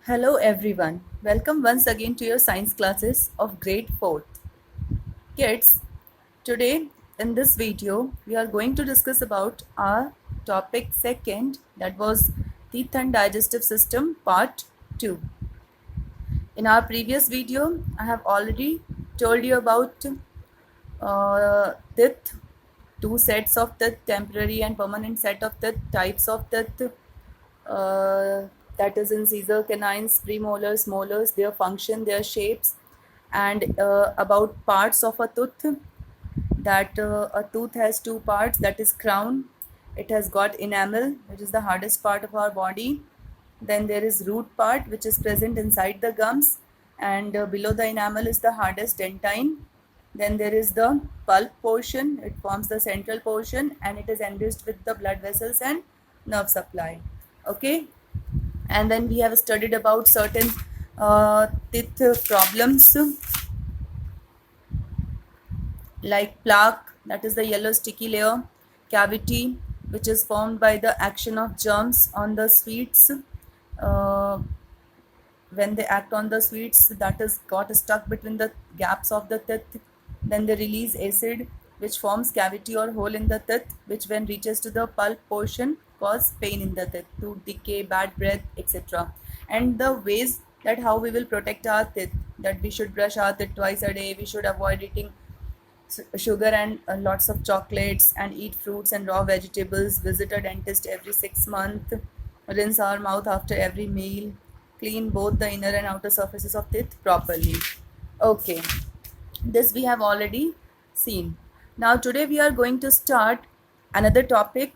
Hello everyone. Welcome once again to your science classes of grade 4th. Kids, today in this video we are going to discuss about our topic second, that was teeth and digestive system part 2. In our previous video I have already told you about teeth, two sets of teeth, temporary and permanent set of teeth, types of teeth, uh, that is incisor, canines, premolars, molars, their function, their shapes, and about parts of a tooth. That a tooth has two parts, that is crown. It has got enamel, which is the hardest part of our body. Then there is root part, which is present inside the gums, and below the enamel is the hardest dentine. Then there is the pulp portion. It forms the central portion and it is enriched with the blood vessels and nerve supply. Okay, and then we have studied about certain teeth problems like plaque, that is the yellow sticky layer, cavity, which is formed by the action of germs on the sweets. Uh, when they act on the sweets, that is got stuck between the gaps of the teeth. Then they release acid, which forms cavity or hole in the teeth, which when reaches to the pulp portion cause pain in the teeth, to decay, bad breath, etc. And the ways that how we will protect our teeth, that we should brush our teeth twice a day, we should avoid eating sugar and lots of chocolates, and eat fruits and raw vegetables, visit a dentist every 6 months, rinse our mouth after every meal, clean both the inner and outer surfaces of teeth properly. Okay, this we have already seen. Now today we are going to start another topic.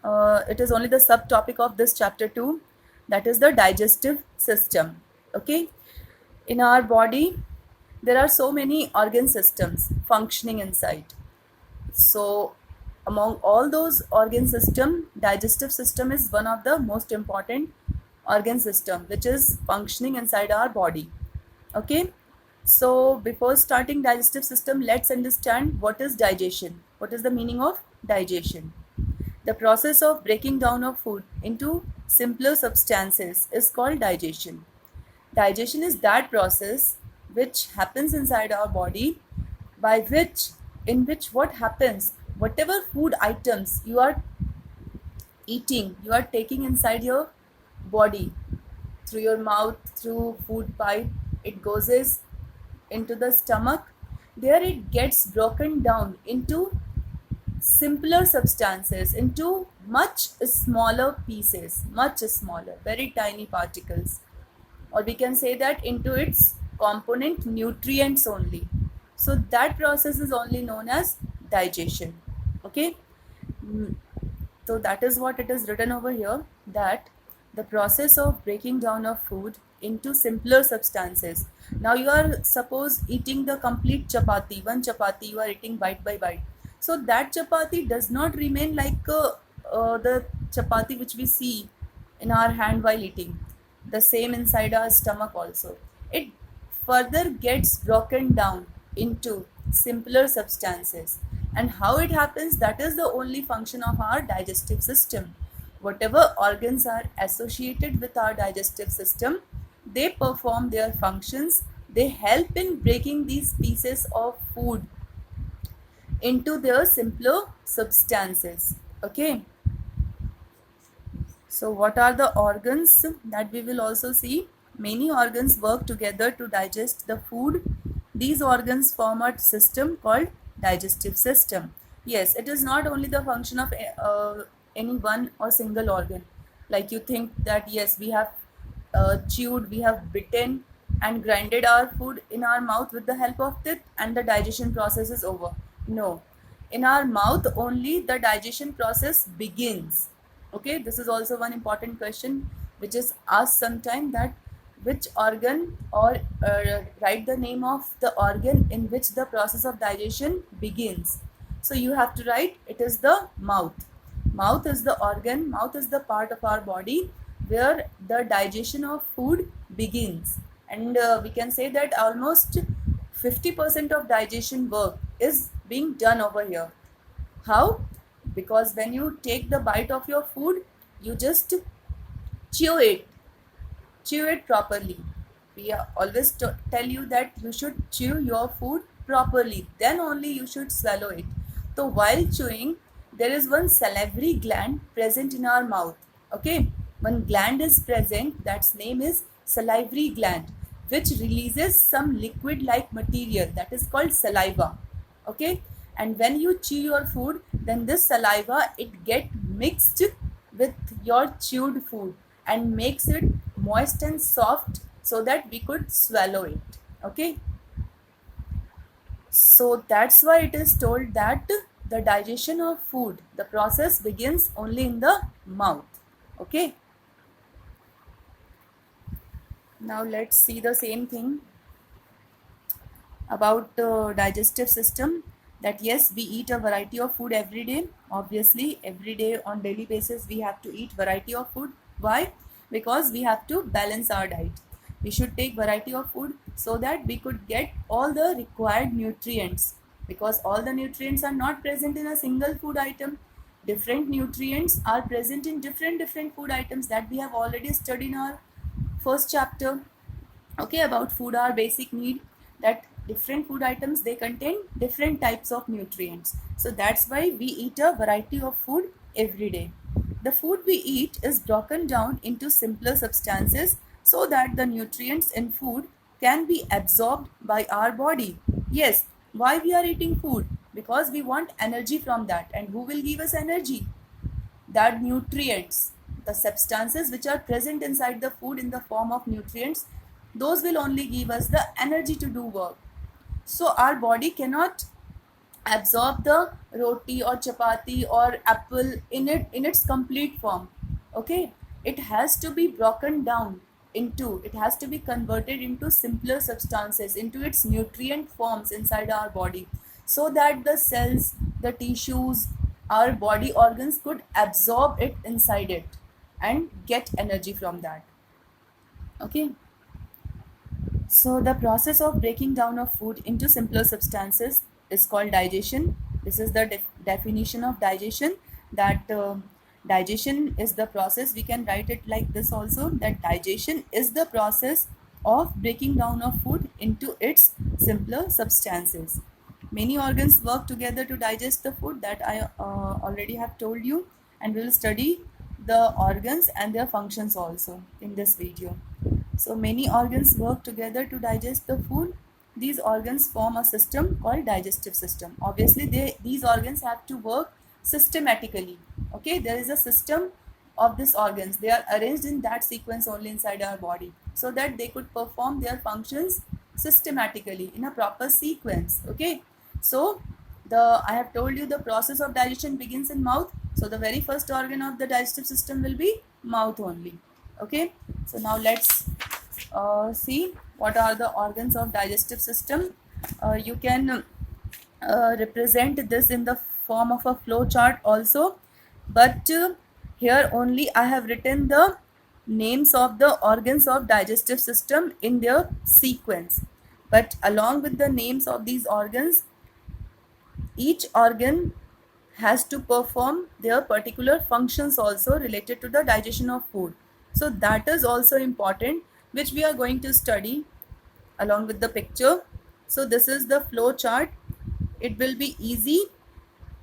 It is only the subtopic of this chapter 2, that is the digestive system. Okay, in our body there are so many organ systems functioning inside. So among all those organ system, digestive system is one of the most important organ system which is functioning inside our body. Okay, so before starting digestive system, let's understand what is digestion. What is the meaning of digestion? The process of breaking down of food into simpler substances is called digestion. Digestion is that process which happens inside our body, by which in which what happens, whatever food items you are eating, you are taking inside your body through your mouth, through food pipe, it goes into the stomach. There it gets broken down into simpler substances, into much smaller pieces, much smaller, very tiny particles, or we can say that into its component nutrients only. So that process is only known as digestion. Okay. Mm, so that is what it is written over here, that the process of breaking down of food into simpler substances. Now you are suppose eating the complete chapati, one chapati you are eating bite by bite. So that chapati does not remain like the chapati which we see in our hand while eating. The same inside our stomach also. It further gets broken down into simpler substances. And how it happens, that is the only function of our digestive system. Whatever organs are associated with our digestive system, they perform their functions. They help in breaking these pieces of food into their simpler substances. Okay. So what are the organs that we will also see? Many organs work together to digest the food. These organs form a system called digestive system. Yes, it is not only the function of any one or single organ. Like you think that yes, we have chewed, we have bitten and grinded our food in our mouth with the help of teeth and the digestion process is over. No, in our mouth only the digestion process begins. Okay, this is also one important question which is asked sometime, that which organ, or write the name of the organ in which the process of digestion begins. So you have to write, it is the mouth. Mouth is the organ, mouth is the part of our body where the digestion of food begins. And we can say that almost 50% of digestion work is being done over here. How? Because when you take the bite of your food, you just chew it, chew it properly. We always tell you that you should chew your food properly, then only you should swallow it. So while chewing, there is one salivary gland present in our mouth. Okay, one gland is present, that's name is salivary gland, which releases some liquid like material that is called saliva. Okay, and when you chew your food, then this saliva, it get mixed with your chewed food and makes it moist and soft so that we could swallow it. Okay, so that's why it is told that the digestion of food, the process begins only in the mouth. Okay, now let's see the same thing about digestive system. That yes, we eat a variety of food every day. Obviously every day on daily basis we have to eat variety of food. Why? Because we have to balance our diet. We should take variety of food so that we could get all the required nutrients, because all the nutrients are not present in a single food item. Different nutrients are present in different food items that we have already studied in our first chapter. Okay, about food, our basic need, that different food items, they contain different types of nutrients. So that's why we eat a variety of food every day. The food we eat is broken down into simpler substances so that the nutrients in food can be absorbed by our body. Yes, why we are eating food? Because we want energy from that. And who will give us energy? That nutrients, the substances which are present inside the food in the form of nutrients, those will only give us the energy to do work. So our body cannot absorb the roti or chapati or apple in its complete form. Okay, it has to be broken down into, it has to be converted into simpler substances, into its nutrient forms inside our body, so that the cells, the tissues, our body organs could absorb it inside it and get energy from that. Okay, so the process of breaking down of food into simpler substances is called digestion. This is the definition of digestion. That digestion is the process. We can write it like this also, that digestion is the process of breaking down of food into its simpler substances. Many organs work together to digest the food, that I already have told you, and we will study the organs and their functions also in this video. So many organs work together to digest the food. These organs form a system called digestive system. Obviously these organs have to work systematically. Okay, there is a system of these organs. They are arranged in that sequence only inside our body, so that they could perform their functions systematically in a proper sequence. Okay, so I have told you the process of digestion begins in mouth. So the very first organ of the digestive system will be mouth only. Okay, so now let's see what are the organs of digestive system. You can represent this in the form of a flow chart also, but here only I have written the names of the organs of digestive system in their sequence. But along with the names of these organs, each organ has to perform their particular functions also related to the digestion of food. So that is also important, which we are going to study along with the picture. So this is the flow chart. It will be easy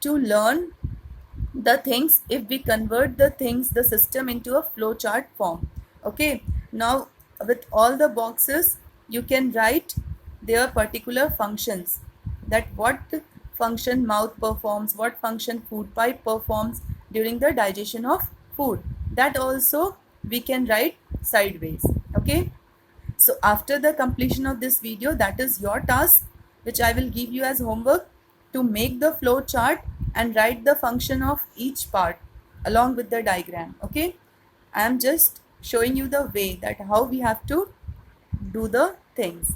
to learn the things if we convert the things, the system, into a flow chart form. Okay, now with all the boxes you can write their particular functions, that what function mouth performs, what function food pipe performs during the digestion of food. That also we can write sideways. Okay, so after the completion of this video, that is your task, which I will give you as homework, to make the flow chart and write the function of each part along with the diagram. Okay, I am just showing you the way that how we have to do the things.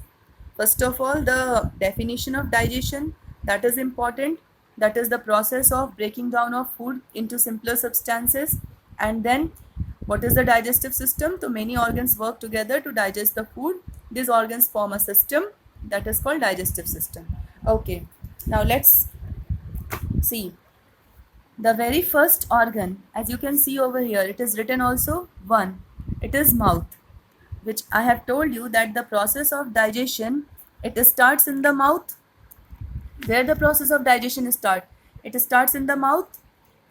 First of all, the definition of digestion, that is important. That is the process of breaking down of food into simpler substances. And then what is the digestive system? So many organs work together to digest the food. These organs form a system that is called digestive system. Okay, now let's see the very first organ. As you can see over here, it is written also 1. It is mouth. which I have told you that the process of digestion, it starts in the mouth. Where the process of digestion start? It starts in the mouth.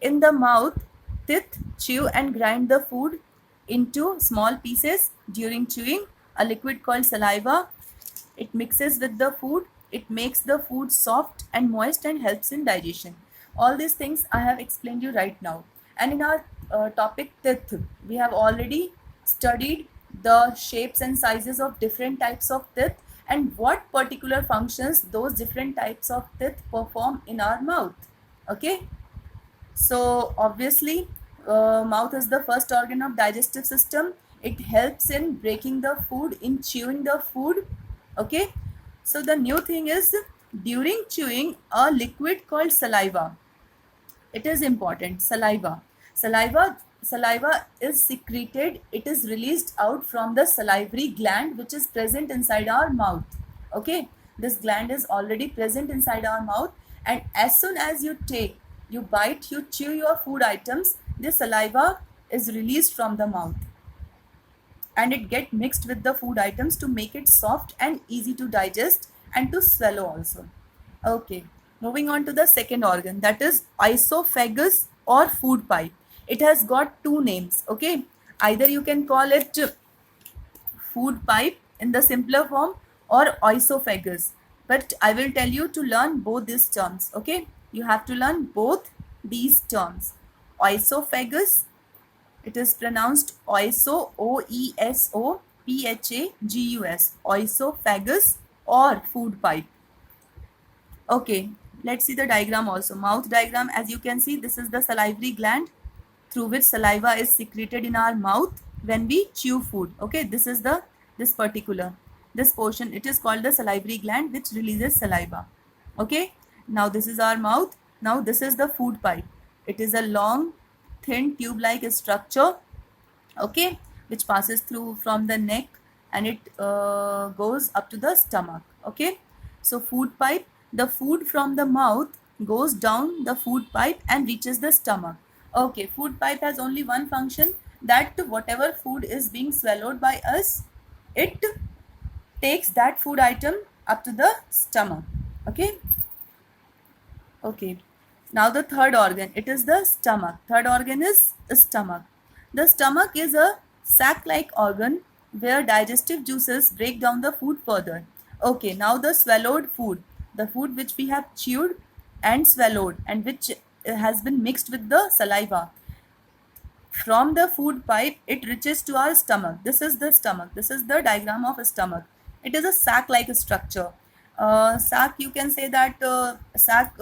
In the mouth, teeth chew and grind the food into small pieces. During chewing, a liquid called saliva, it mixes with the food. It makes the food soft and moist and helps in digestion. All these things I have explained you right now. And in our topic teeth, we have already studied the shapes and sizes of different types of teeth and what particular functions those different types of teeth perform in our mouth. Okay. So obviously, mouth is the first organ of digestive system. It helps in breaking the food, in chewing the food. Okay. So the new thing is, during chewing, a liquid called saliva. It is important. Saliva is secreted. It is released out from the salivary gland, which is present inside our mouth. Okay. This gland is already present inside our mouth, and as soon as you bite, you chew your food items, the saliva is released from the mouth and it get mixed with the food items to make it soft and easy to digest and to swallow also. Okay, moving on to the second organ, that is esophagus or food pipe. It has got two names. Okay, either you can call it food pipe in the simpler form or esophagus, but I will tell you to learn both these terms. Okay, you have to learn both these terms. Esophagus, it is pronounced oeso, oesophagus, esophagus or food pipe. Okay, let's see the diagram also. Mouth diagram, as you can see, this is the salivary gland through which saliva is secreted in our mouth when we chew food. Okay, this is this portion, it is called the salivary gland, which releases saliva. Okay, now this is our mouth. Now this is the food pipe. It is a long, thin tube-like structure, okay, which passes through from the neck and it goes up to the stomach. Okay, so food pipe, the food from the mouth goes down the food pipe and reaches the stomach. Okay, food pipe has only one function, that whatever food is being swallowed by us, it takes that food item up to the stomach. Okay. Okay. Now the third organ, it is the stomach. Third organ is stomach. The stomach is a sac-like organ where digestive juices break down the food further. Okay, now the swallowed food, the food which we have chewed and swallowed and which has been mixed with the saliva. From the food pipe, it reaches to our stomach. This is the stomach. This is the diagram of a stomach. It is a sac-like structure. Sac, you can say that sac,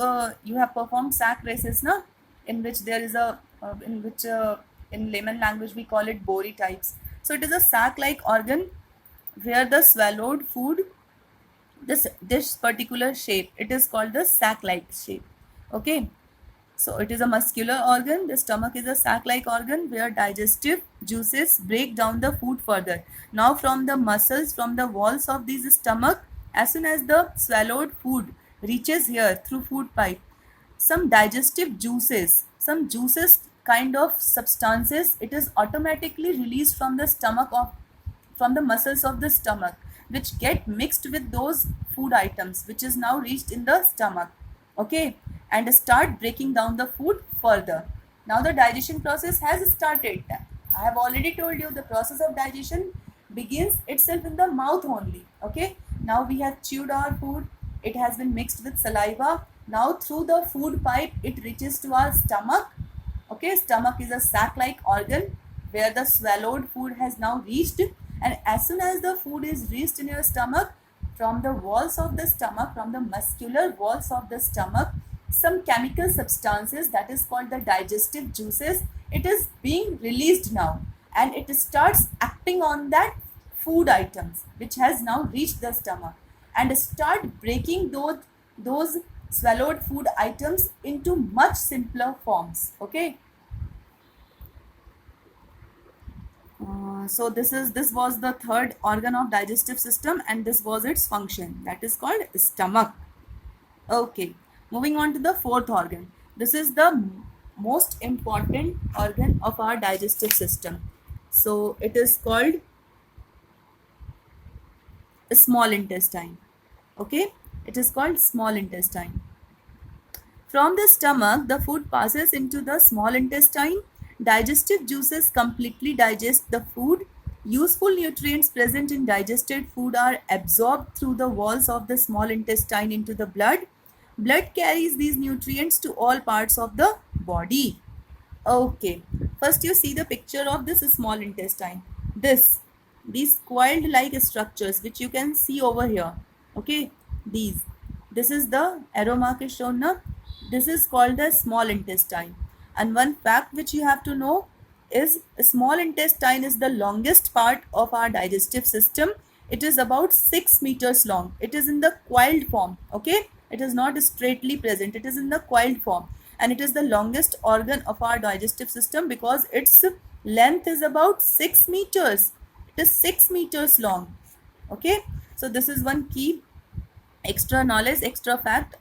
you have performed sac races, na? In which there is a, in layman language we call it Bori types. So it is a sac-like organ where the swallowed food, this particular shape, it is called the sac-like shape. Okay. So it is a muscular organ. The stomach is a sac-like organ where digestive juices break down the food further. Now from the muscles, from the walls of this stomach, as soon as the swallowed food reaches here through food pipe, some digestive juices, some juices kind of substances, it is automatically released from the stomach from the muscles of the stomach, which get mixed with those food items which is now reached in the stomach. Okay, and start breaking down the food further. Now the digestion process has started. I have already told you the process of digestion begins itself in the mouth only. Okay, now we have chewed our food, it has been mixed with saliva. Now through the food pipe it reaches to our stomach. Okay, stomach is a sac-like organ where the swallowed food has now reached, and as soon as the food is reached in your stomach, from the walls of the stomach, from the muscular walls of the stomach, some chemical substances, that is called the digestive juices, it is being released now, and it starts acting on that food items which has now reached the stomach and start breaking those swallowed food items into much simpler forms. Okay. So this was the third organ of digestive system, and this was its function, that is called stomach. Okay, moving on to the fourth organ. This is the most important organ of our digestive system. So it is called small intestine. Okay, it is called small intestine. From the stomach, the food passes into the small intestine. Digestive juices completely digest the food. Useful nutrients present in digested food are absorbed through the walls of the small intestine into the blood. Blood carries these nutrients to all parts of the body. Okay, first you see the picture of this small intestine. These coiled like structures which you can see over here. Okay, these. This is the arrow mark is shown now. This is called the small intestine. And one fact which you have to know is small intestine is the longest part of our digestive system. It is about 6 meters long. It is in the coiled form. Okay, it is not straightly present. It is in the coiled form, and it is the longest organ of our digestive system because its length is about 6 meters. It is 6 meters long. Okay, so this is one key extra knowledge, extra fact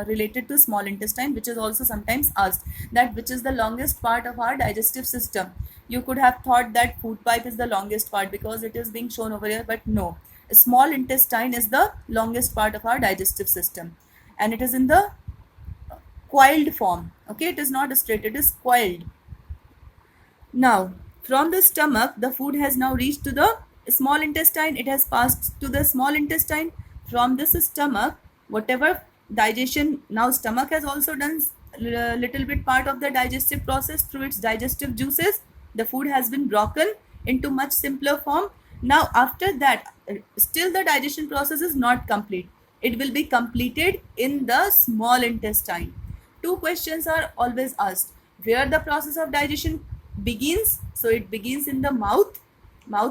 related to small intestine, which is also sometimes asked, that which is the longest part of our digestive system. You could have thought that food pipe is the longest part because it is being shown over here, but no, small intestine is the longest part of our digestive system, and it is in the coiled form. Okay, it is not straight, it is coiled. Now, from the stomach, the food has now reached to the small intestine. It has passed to the small intestine. From this stomach, whatever digestion, now stomach has also done little bit part of the digestive process through its digestive juices. The food has been broken into much simpler form. Now, after that, still the digestion process is not complete. It will be completed in the small intestine. Two questions are always asked: where the process of digestion begins, so it begins in the mouth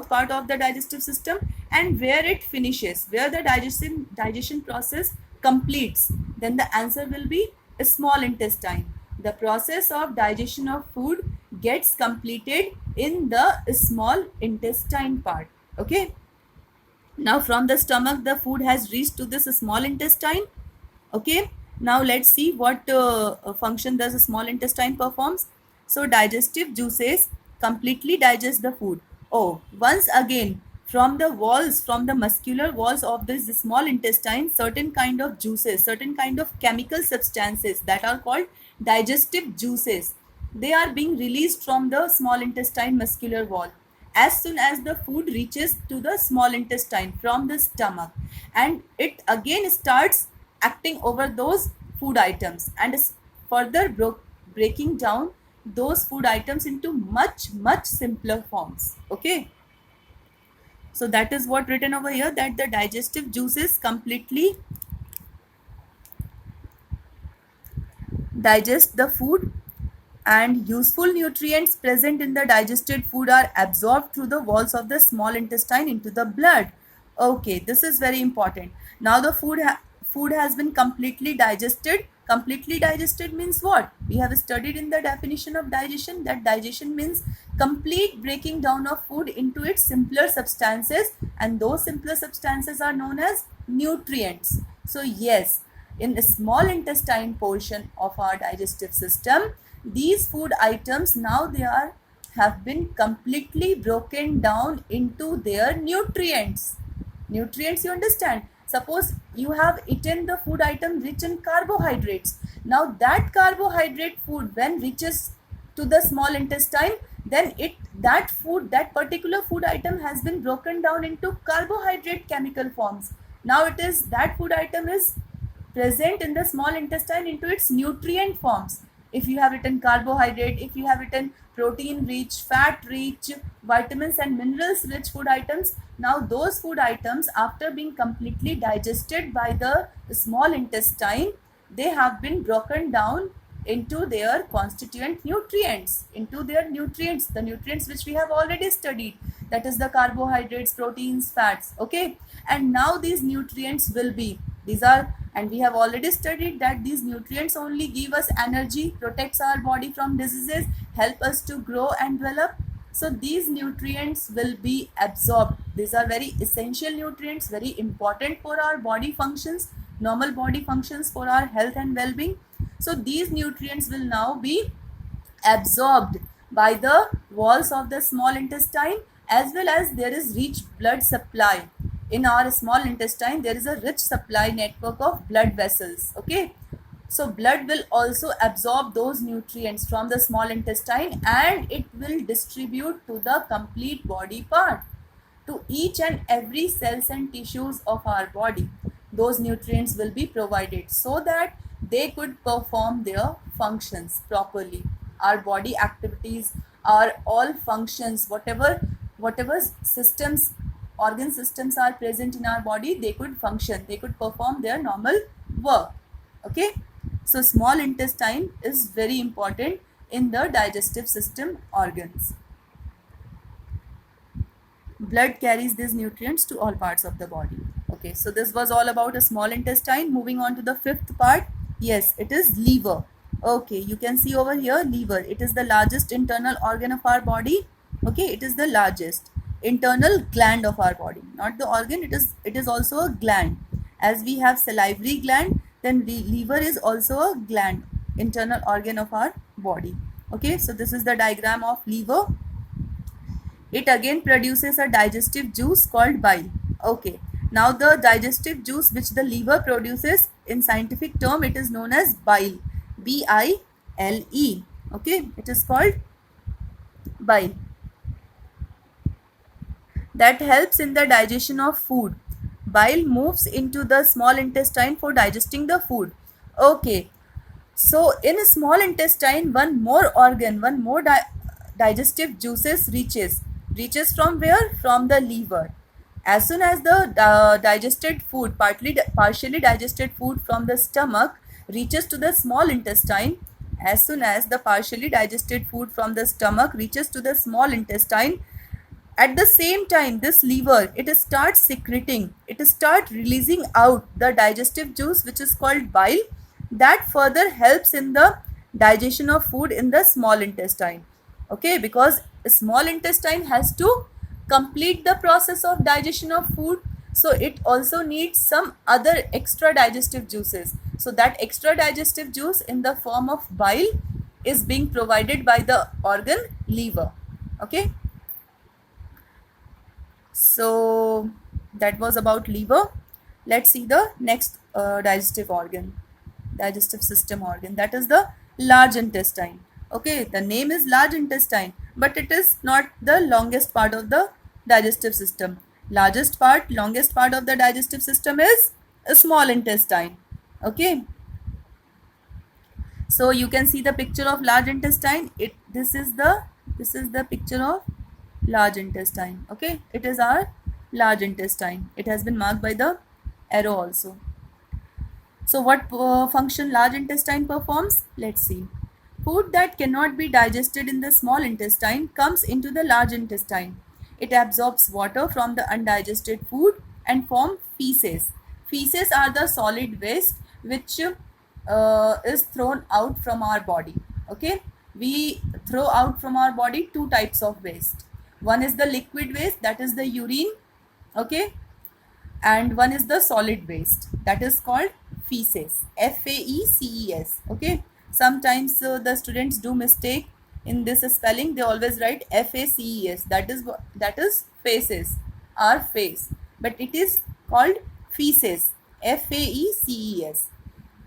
part of the digestive system, and where it finishes, where the digestion process completes, then the answer will be a small intestine. The process of digestion of food gets completed in the small intestine part. Okay, now from the stomach, the food has reached to this small intestine. Okay, now let's see what function does a small intestine performs. So digestive juices completely digest the food. Oh, once again, from the walls, from the muscular walls of this small intestine, certain kind of juices, certain kind of chemical substances that are called digestive juices, they are being released from the small intestine muscular wall as soon as the food reaches to the small intestine from the stomach, and it again starts acting over those food items and is further breaking down those food items into much simpler forms. Okay, so that is what written over here, that the digestive juices completely digest the food, and useful nutrients present in the digested food are absorbed through the walls of the small intestine into the blood. Okay, this is very important. Now the food has been completely digested. Completely digested means what? We have studied in the definition of digestion that digestion means complete breaking down of food into its simpler substances, and those simpler substances are known as nutrients. So yes, in the small intestine portion of our digestive system, these food items now have been completely broken down into their nutrients. Nutrients, you understand? Suppose you have eaten the food item rich in carbohydrates. Now that carbohydrate food, when reaches to the small intestine, then that particular food item has been broken down into carbohydrate chemical forms. Now it is that food item is present in the small intestine into its nutrient forms. If you have eaten carbohydrate, if you have eaten protein rich, fat rich, vitamins and minerals rich food items, now those food items, after being completely digested by the small intestine, they have been broken down into their constituent nutrients, the nutrients which we have already studied, that is the carbohydrates, proteins, fats. Okay, and now these nutrients will be, and we have already studied that these nutrients only give us energy, protects our body from diseases, help us to grow and develop. So these nutrients will be absorbed. These are very essential nutrients, very important for our body functions, normal body functions, for our health and well-being. So these nutrients will now be absorbed by the walls of the small intestine, as well as there is rich blood supply. in our small intestine there is a rich supply network of blood vessels. Okay, so blood will also absorb those nutrients from the small intestine and it will distribute to the complete body part, to each and every cells and tissues of our body. Those nutrients will be provided so that they could perform their functions properly. Our body activities, our all functions, whatever systems, organ systems are present in our body, they could function, they could perform their normal work. Okay, so small intestine is very important in the digestive system organs. Blood carries these nutrients to all parts of the body. Okay, so this was all about a small intestine. Moving on to the fifth part. Yes, it is liver. Okay, you can see over here liver. It is the largest internal organ of our body. Okay, it is the largest internal gland of our body, not the organ. It is also a gland. As we have salivary gland, then liver is also a gland, internal organ of our body. Okay, so this is the diagram of liver. It again produces a digestive juice called bile. Okay, now the digestive juice which the liver produces, in scientific term it is known as bile, B-I-L-E. Okay, it is called bile. That helps in the digestion of food. Bile moves into the small intestine for digesting the food. Okay, so in a small intestine, one more organ, one more digestive juices reaches from where? From the liver. As soon as the digested food, partially digested food from the stomach reaches to the small intestine, as soon as the partially digested food from the stomach reaches to the small intestine, at the same time this liver, it starts secreting, it starts releasing out the digestive juice which is called bile, that further helps in the digestion of food in the small intestine. Okay, because small intestine has to complete the process of digestion of food, so it also needs some other extra digestive juices. So that extra digestive juice in the form of bile is being provided by the organ liver. Okay, so that was about liver. Let's see the next digestive organ, digestive system organ, that is the large intestine. Okay, the name is large intestine, but it is not the longest part of the digestive system. Longest part of the digestive system is a small intestine. Okay, so you can see the picture of large intestine. This is the picture of large intestine. Okay, it is our large intestine. It has been marked by the arrow also. So what function large intestine performs? Let's see. Food that cannot be digested in the small intestine comes into the large intestine. It absorbs water from the undigested food and forms feces. Feces are the solid waste which is thrown out from our body. Okay, we throw out from our body two types of waste. One is the liquid waste, that is the urine. Okay, and one is the solid waste, that is called feces, F-A-E-C-E-S. Okay, sometimes the students do mistake in this spelling. They always write F-A-C-E-S, that is faces, our face, but it is called feces, F-A-E-C-E-S.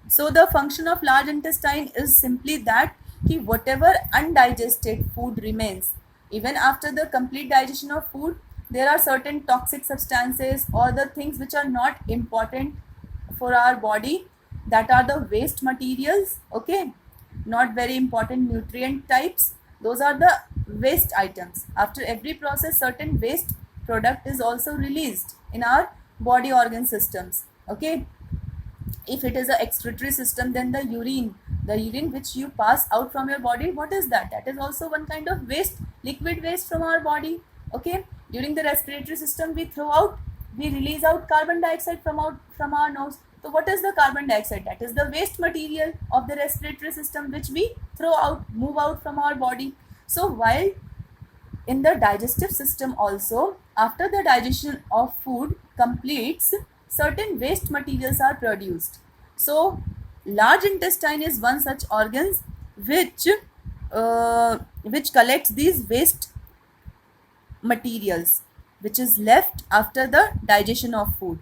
So the function of large intestine is simply that whatever undigested food remains, even after the complete digestion of food, there are certain toxic substances or the things which are not important for our body, that are the waste materials. Okay, not very important nutrient types, those are the waste items. After every process, certain waste product is also released in our body organ systems. Okay, if it is a excretory system, then the urine which you pass out from your body, what is that? That is also one kind of waste, liquid waste from our body. Okay, during the respiratory system, we release out carbon dioxide from our nose. So what is the carbon dioxide? That is the waste material of the respiratory system which we move out from our body. So while in the digestive system also, after the digestion of food completes, certain waste materials are produced. So large intestine is one such organ which collects these waste materials. which is left after the digestion of food.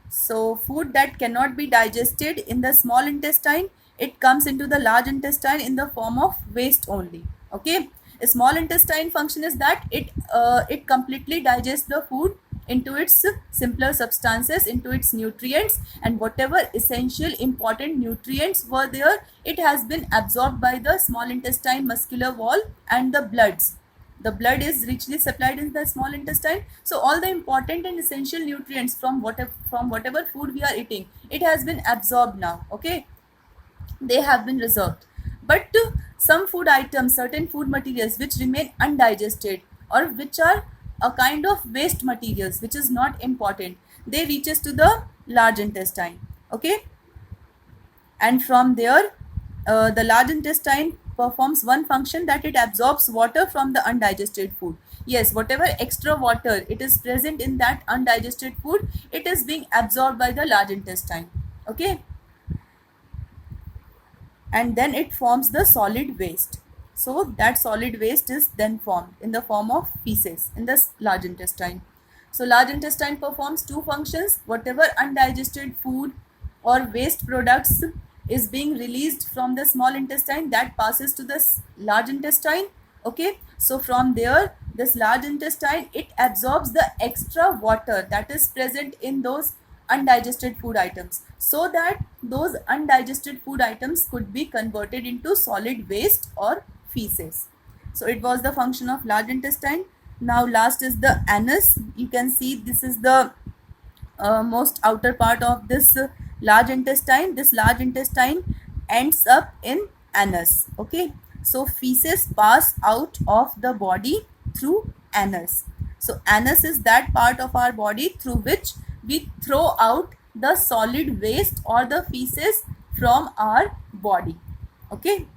So food that cannot be digested in the small intestine, it comes into the large intestine in the form of waste only. Okay, a small intestine function is that it completely digests the food into its simpler substances, into its nutrients, and whatever essential important nutrients were there, it has been absorbed by the small intestine muscular wall and the bloods. The blood is richly supplied in the small intestine, so all the important and essential nutrients from whatever food we are eating, it has been absorbed now. Okay, they have been reserved. But some food items, certain food materials which remain undigested, or which are a kind of waste materials which is not important, they reaches to the large intestine. Okay, and from there the large intestine performs one function, that it absorbs water from the undigested food. Yes, whatever extra water it is present in that undigested food, it is being absorbed by the large intestine. Okay, and then it forms the solid waste. So that solid waste is then formed in the form of feces in the large intestine. So large intestine performs two functions. Whatever undigested food or waste products is being released from the small intestine, that passes to the large intestine. Okay, so from there this large intestine, it absorbs the extra water that is present in those undigested food items, so that those undigested food items could be converted into solid waste or feces. So it was the function of large intestine. Now last is the anus. You can see this is the most outer part of this large intestine. This large intestine ends up in anus. Okay, so feces pass out of the body through anus. So anus is that part of our body through which we throw out the solid waste or the feces from our body. Okay,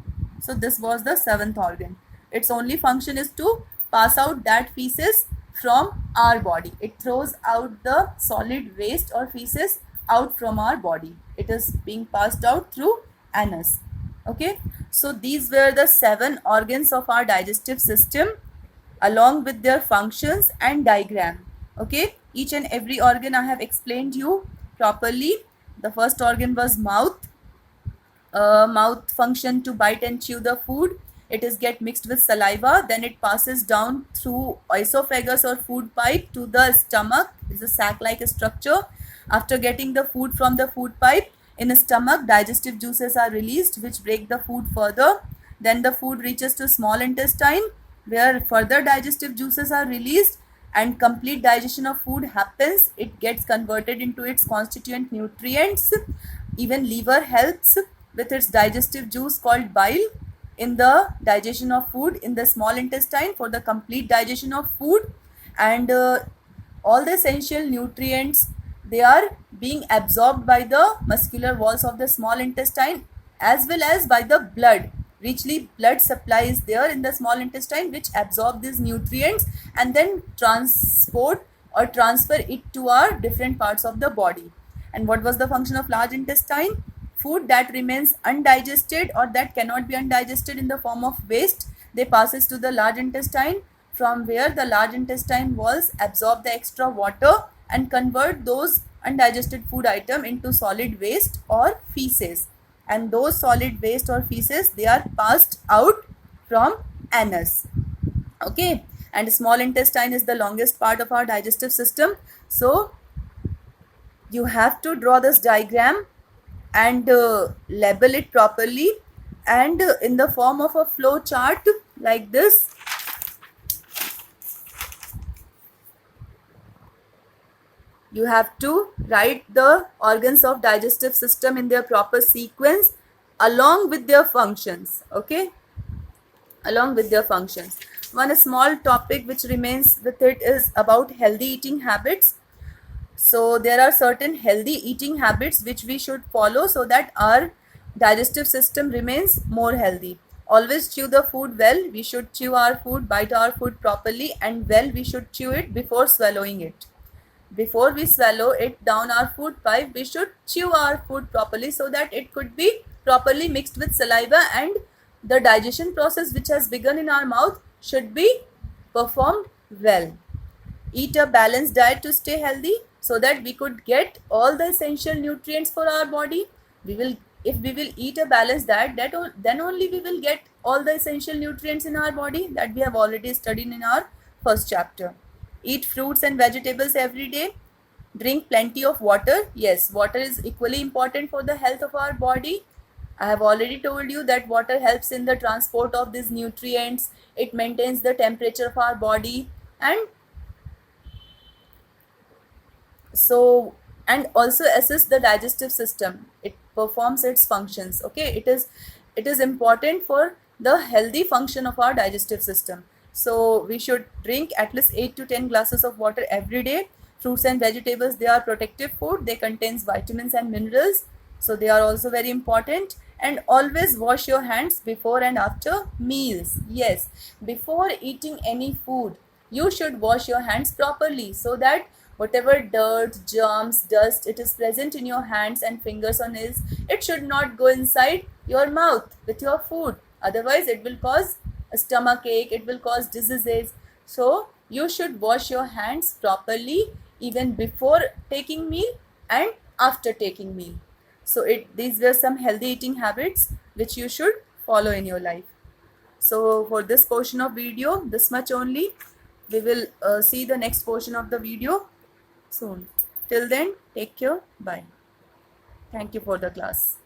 so this was the seventh organ. Its only function is to pass out that feces from our body. It throws out the solid waste or feces out from our body. It is being passed out through anus. Okay, so these were the 7 organs of our digestive system, along with their functions and diagram. Okay, each and every organ I have explained you properly. The first organ was mouth. Mouth function to bite and chew the food. It is get mixed with saliva, then it passes down through esophagus or food pipe to the stomach. It's a sac-like structure. After getting the food from the food pipe, in the stomach, digestive juices are released which break the food further. Then the food reaches to small intestine, where further digestive juices are released and complete digestion of food happens. It gets converted into its constituent nutrients. Even liver helps with its digestive juice called bile in the digestion of food in the small intestine for the complete digestion of food. And all the essential nutrients, they are being absorbed by the muscular walls of the small intestine, as well as by the blood. Richly blood supply is there in the small intestine which absorb these nutrients and then transport or transfer it to our different parts of the body. And what was the function of large intestine? Food that remains undigested or that cannot be undigested in the form of waste, they passes to the large intestine, from where the large intestine walls absorb the extra water and convert those undigested food item into solid waste or feces. And those solid waste or feces, they are passed out from anus. Okay, and small intestine is the longest part of our digestive system. So you have to draw this diagram and label it properly, and in the form of a flow chart like this. You have to write the organs of digestive system in their proper sequence along with their functions. Okay, along with their functions. One small topic which remains with it is about healthy eating habits. So there are certain healthy eating habits which we should follow so that our digestive system remains more healthy. Always chew the food well. We should chew our food, bite our food properly, and well, we should chew it before swallowing it. Before we swallow it down our food pipe, we should chew our food properly so that it could be properly mixed with saliva, and the digestion process which has begun in our mouth should be performed well. eat a balanced diet to stay healthy, so that we could get all the essential nutrients for our body. We will, if we will eat a balanced diet, then only we will get all the essential nutrients in our body, that we have already studied in our first chapter. Eat fruits and vegetables every day. Drink plenty of water. Yes, water is equally important for the health of our body. I have already told you that water helps in the transport of these nutrients. It maintains the temperature of our body, and so, and also assists the digestive system. It performs its functions. Okay, it is important for the healthy function of our digestive system. So we should drink at least 8 to 10 glasses of water every day. Fruits and vegetables, they are protective food. They contains vitamins and minerals, so they are also very important. And always wash your hands before and after meals. Yes, before eating any food, you should wash your hands properly, so that whatever dirt, germs, dust it is present in your hands and fingers or nails, it should not go inside your mouth with your food. Otherwise it will cause a stomach ache, it will cause diseases. So you should wash your hands properly, even before taking meal and after taking meal. So these were some healthy eating habits which you should follow in your life. So for this portion of video, this much only. We will see the next portion of the video soon. Till then, take care. Bye. Thank you for the class.